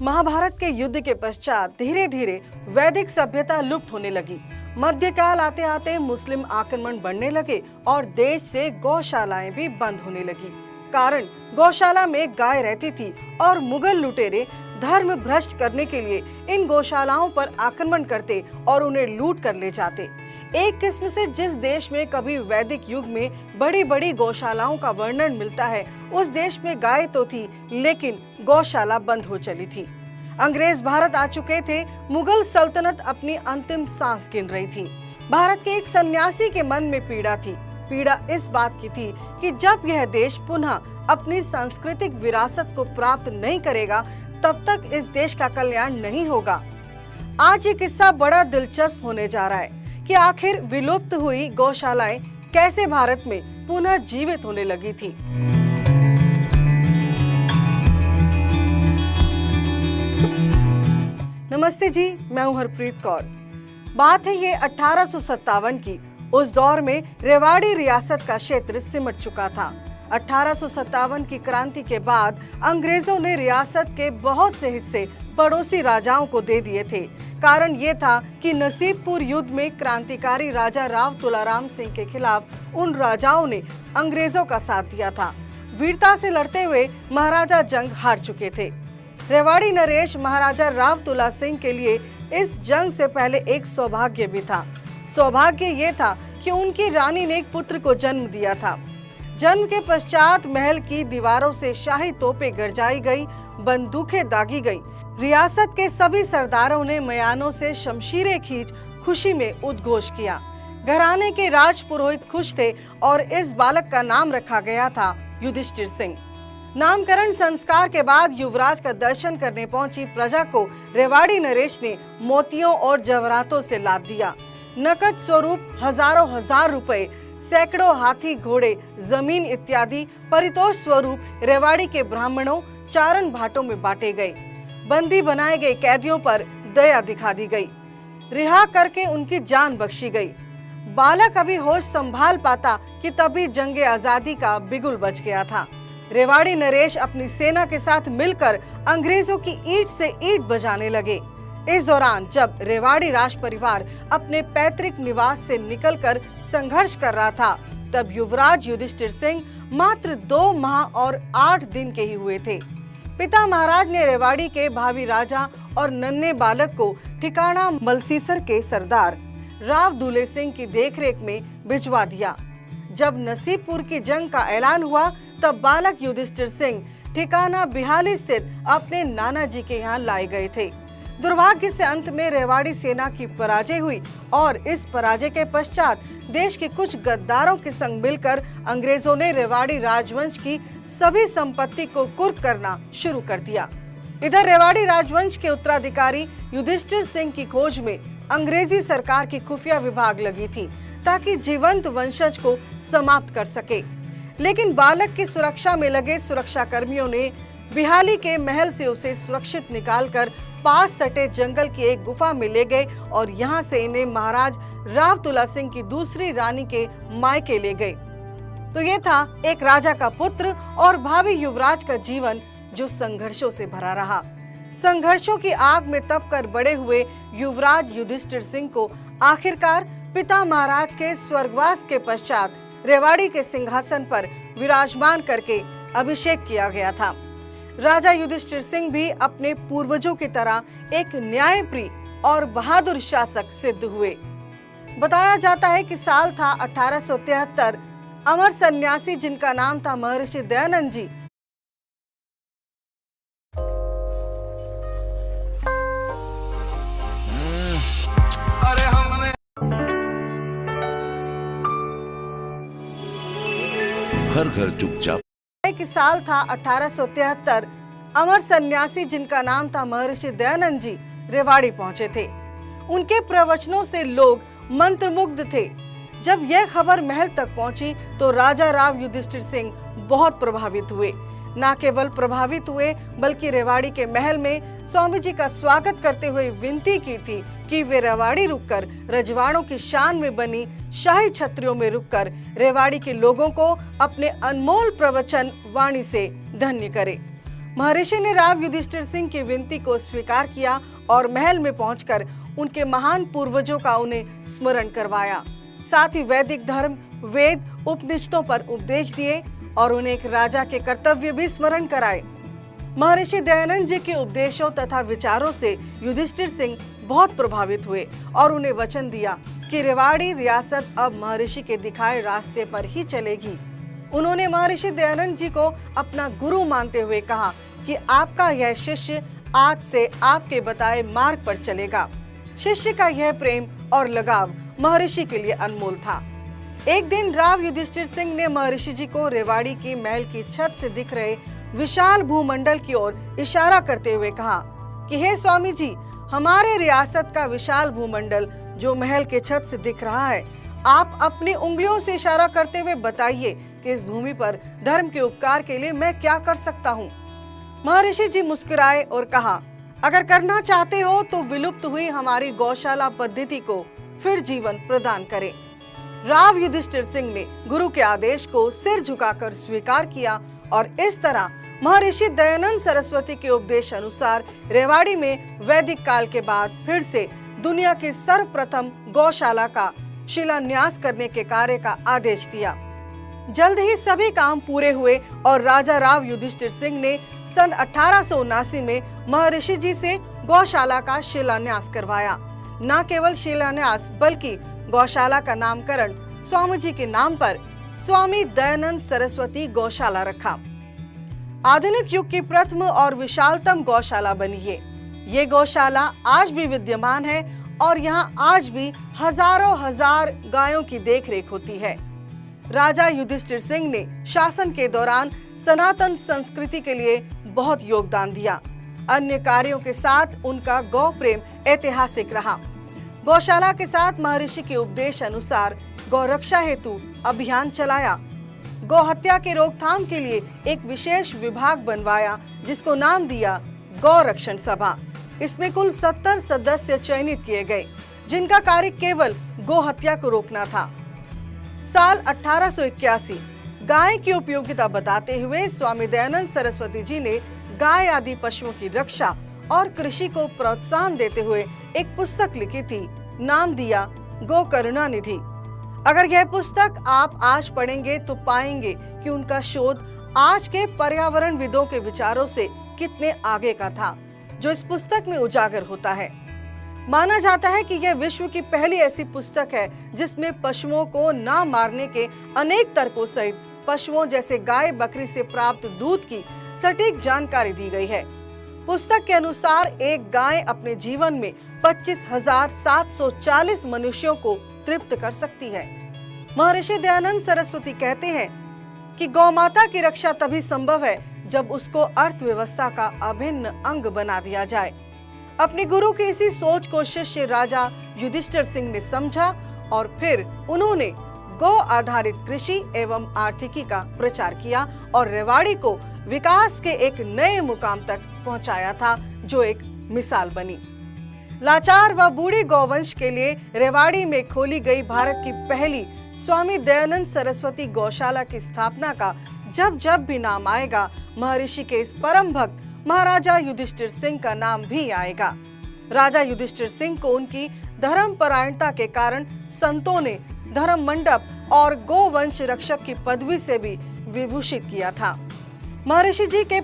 महाभारत के युद्ध के पश्चात धीरे धीरे वैदिक सभ्यता लुप्त होने लगी। मध्यकाल आते आते मुस्लिम आक्रमण बढ़ने लगे और देश से गौशालाएं भी बंद होने लगी। कारण गौशाला में गाय रहती थी और मुगल लुटेरे धर्म भ्रष्ट करने के लिए इन गौशालाओं पर आक्रमण करते और उन्हें लूट कर ले जाते। एक किस्म से जिस देश में कभी वैदिक युग में बड़ी बड़ी गौशालाओं का वर्णन मिलता है, उस देश में गाय तो थी लेकिन गौशाला बंद हो चली थी। अंग्रेज भारत आ चुके थे। मुगल सल्तनत अपनी अंतिम सांस गिन रही थी। भारत के एक सन्यासी के मन में पीड़ा थी। पीड़ा इस बात की थी कि जब यह देश पुनः अपनी सांस्कृतिक विरासत को प्राप्त नहीं करेगा, तब तक इस देश का कल्याण नहीं होगा। आज ये किस्सा बड़ा दिलचस्प होने जा रहा है कि आखिर विलुप्त हुई गौशालाएं कैसे भारत में पुनः जीवित होने लगी थी। नमस्ते जी, मैं हूं हरप्रीत कौर। बात है ये 1857 की। उस दौर में रेवाड़ी रियासत का क्षेत्र सिमट चुका था। 1857 की क्रांति के बाद अंग्रेजों ने रियासत के बहुत से हिस्से पड़ोसी राजाओं को दे दिए थे। कारण ये था कि नसीबपुर युद्ध में क्रांतिकारी राजा राव तुलाराम सिंह के खिलाफ उन राजाओं ने अंग्रेजों का साथ दिया था। वीरता से लड़ते हुए महाराजा जंग हार चुके थे। रेवाड़ी नरेश महाराजा राव तुला सिंह के लिए इस जंग से पहले एक सौभाग्य भी था। सौभाग्य ये था कि उनकी रानी ने एक पुत्र को जन्म दिया था। जन्म के पश्चात महल की दीवारों से शाही तोपें गरजाई गई, बंदूकें दागी गई। रियासत के सभी सरदारों ने मयानों से शमशीरें खींच खुशी में उद्घोष किया। घराने के राजपुरोहित खुश थे और इस बालक का नाम रखा गया था युधिष्ठिर सिंह। नामकरण संस्कार के बाद युवराज का दर्शन करने पहुंची प्रजा को रेवाड़ी नरेश ने मोतियों और जवाहरातों से लाद दिया। नकद स्वरूप हजारों हजार रुपए, सैकड़ों हाथी घोड़े, जमीन इत्यादि परितोष स्वरूप रेवाड़ी के ब्राह्मणों, चारण भाटों में बांटे गए। बंदी बनाए गए कैदियों पर दया दिखा दी गई। रिहा करके उनकी जान बख्शी गई। बालक अभी होश संभाल पाता कि तभी जंगे आजादी का बिगुल बज गया था। रेवाड़ी नरेश अपनी सेना के साथ मिलकर अंग्रेजों की ईंट से ईंट बजाने लगे। इस दौरान जब रेवाड़ी राज परिवार अपने पैतृक निवास से निकलकर संघर्ष कर रहा था, तब युवराज युधिष्ठिर सिंह मात्र 2 माह और 8 दिन के ही हुए थे। पिता महाराज ने रेवाड़ी के भावी राजा और नन्हे बालक को ठिकाना मलसीसर के सरदार राव दुले सिंह की देखरेख में भिजवा दिया। जब नसीबपुर की जंग का ऐलान हुआ, तब बालक युधिष्ठिर सिंह ठिकाना बिहाली स्थित अपने नाना जी के यहाँ लाए गए थे। दुर्भाग्य से अंत में रेवाड़ी सेना की पराजय हुई और इस पराजय के पश्चात देश के कुछ गद्दारों के संग मिलकर अंग्रेजों ने रेवाड़ी राजवंश की सभी संपत्ति को कुर्क करना शुरू कर दिया। इधर रेवाड़ी राजवंश के उत्तराधिकारी युधिष्ठिर सिंह की खोज में अंग्रेजी सरकार की खुफिया विभाग लगी थी ताकि जीवंत वंशज को समाप्त कर सके। लेकिन बालक की सुरक्षा में लगे सुरक्षा कर्मियों ने बिहाली के महल से उसे सुरक्षित निकालकर पास सटे जंगल की एक गुफा में ले गए और यहाँ से इन्हें महाराज राव तुला सिंह की दूसरी रानी के मायके ले गए। तो ये था एक राजा का पुत्र और भावी युवराज का जीवन जो संघर्षों से भरा रहा। संघर्षों की आग में तपकर बड़े हुए युवराज युधिष्ठिर सिंह को आखिरकार पिता महाराज के स्वर्गवास के पश्चात रेवाड़ी के सिंहासन पर विराजमान करके अभिषेक किया गया था। राजा युधिष्ठिर सिंह भी अपने पूर्वजों की तरह एक न्यायप्रिय और बहादुर शासक सिद्ध हुए। बताया जाता है कि साल था 1873। अमर सन्यासी जिनका नाम था महर्षि दयानंद जी हर घर चुपचाप कि साल था 1873। अमर सन्यासी जिनका नाम था महर्षि दयानंद जी रेवाड़ी पहुंचे थे। उनके प्रवचनों से लोग मंत्रमुग्ध थे। जब यह खबर महल तक पहुंची तो राजा राव युधिष्ठिर सिंह बहुत प्रभावित हुए। न केवल प्रभावित हुए बल्कि रेवाड़ी के महल में स्वामी जी का स्वागत करते हुए विनती की थी कि वे रेवाड़ी रुककर रजवाड़ों की शान में बनी शाही छत्रियों में रुककर रेवाड़ी के लोगों को अपने अनमोल प्रवचन वाणी से धन्य करे। महर्षि ने राव युधिष्ठिर सिंह की विनती को स्वीकार किया और महल में पहुंचकर उनके महान पूर्वजों का उन्हें स्मरण करवाया। साथ ही वैदिक धर्म, वेद, उपनिषदों पर उपदेश दिए और उन्हें एक राजा के कर्तव्य भी स्मरण कराए। महर्षि दयानंद जी के उपदेशों तथा विचारों से युधिष्ठिर सिंह बहुत प्रभावित हुए और उन्हें वचन दिया कि रेवाड़ी रियासत अब महर्षि के दिखाए रास्ते पर ही चलेगी। उन्होंने महर्षि दयानंद जी को अपना गुरु मानते हुए कहा कि आपका यह शिष्य आज से आपके बताए मार्ग पर चलेगा। शिष्य का यह प्रेम और लगाव महर्षि के लिए अनमोल था। एक दिन राव युधिष्ठिर सिंह ने महर्षि जी को रेवाड़ी की महल की छत से दिख रहे विशाल भूमंडल की ओर इशारा करते हुए कहा कि हे स्वामी जी, हमारे रियासत का विशाल भूमंडल जो महल के छत से दिख रहा है, आप अपनी उंगलियों से इशारा करते हुए बताइए कि इस भूमि पर धर्म के उपकार के लिए मैं क्या कर सकता हूँ। महर्षि जी मुस्कुराए और कहा, अगर करना चाहते हो तो विलुप्त हुई हमारी गौशाला पद्धति को फिर जीवन प्रदान करें। राव युधिष्ठिर सिंह ने गुरु के आदेश को सिर झुकाकर स्वीकार किया और इस तरह महर्षि दयानंद सरस्वती के उपदेश अनुसार रेवाड़ी में वैदिक काल के बाद फिर से दुनिया की सर्वप्रथम गौशाला का शिलान्यास करने के कार्य का आदेश दिया। जल्द ही सभी काम पूरे हुए और राजा राव युधिष्ठिर सिंह ने सन 1879 में महर्षि जी से गौशाला का शिलान्यास करवाया। न केवल शिलान्यास बल्कि गौशाला का नामकरण स्वामी जी के नाम पर स्वामी दयानंद सरस्वती गौशाला रखा। आधुनिक युग की प्रथम और विशालतम गौशाला बनी है। ये गौशाला आज भी विद्यमान है और यहाँ आज भी हजारों हजार गायों की देखरेख होती है। राजा युधिष्ठिर सिंह ने शासन के दौरान सनातन संस्कृति के लिए बहुत योगदान दिया। अन्य कार्यों के साथ उनका गौ प्रेम ऐतिहासिक रहा। गौशाला के साथ महर्षि के उपदेश अनुसार गौ रक्षा हेतु अभियान चलाया। गौ हत्या के रोकथाम के लिए एक विशेष विभाग बनवाया जिसको नाम दिया गौ रक्षण सभा। इसमें कुल 70 सदस्य चयनित किए गए जिनका कार्य केवल गौ हत्या को रोकना था। साल 1881 गाय की उपयोगिता बताते हुए स्वामी दयानंद सरस्वती जी ने गाय आदि पशुओं की रक्षा और कृषि को प्रोत्साहन देते हुए एक पुस्तक लिखी थी, नाम दिया गौ करुणा निधि। अगर यह पुस्तक आप आज पढ़ेंगे तो पाएंगे कि उनका शोध आज के पर्यावरण विदों के विचारों से कितने आगे का था, जो इस पुस्तक में उजागर होता है। माना जाता है कि यह विश्व की पहली ऐसी पुस्तक है जिसमें पशुओं को न मारने के अनेक तर्कों सहित पशुओं जैसे गाय बकरी से प्राप्त दूध की सटीक जानकारी दी गई है। पुस्तक के अनुसार एक गाय अपने जीवन में 25,740 मनुष्यों को तृप्त कर सकती है। महर्षि दयानंद सरस्वती कहते हैं कि गौ माता की रक्षा तभी संभव है जब उसको अर्थव्यवस्था का अभिन्न अंग बना दिया जाए। अपने गुरु की इसी सोच को शिष्य राजा युधिष्ठिर सिंह ने समझा और फिर उन्होंने गौ आधारित कृषि एवं आर्थिकी का प्रचार किया और रेवाड़ी को विकास के एक नए मुकाम तक पहुंचाया था, जो एक मिसाल बनी। लाचार व बूढ़ी गौवंश के लिए रेवाड़ी में खोली गई भारत की पहली स्वामी दयानंद सरस्वती गौशाला की स्थापना का जब जब भी नाम आएगा, महर्षि के इस परम भक्त महाराजा युधिष्ठिर सिंह का नाम भी आएगा। राजा युधिष्ठिर सिंह को उनकी धर्मपरायणता के कारण संतों ने धर्म मंडप और गोवंश रक्षक की पदवी से भी विभूषित किया था। महर्षि जी के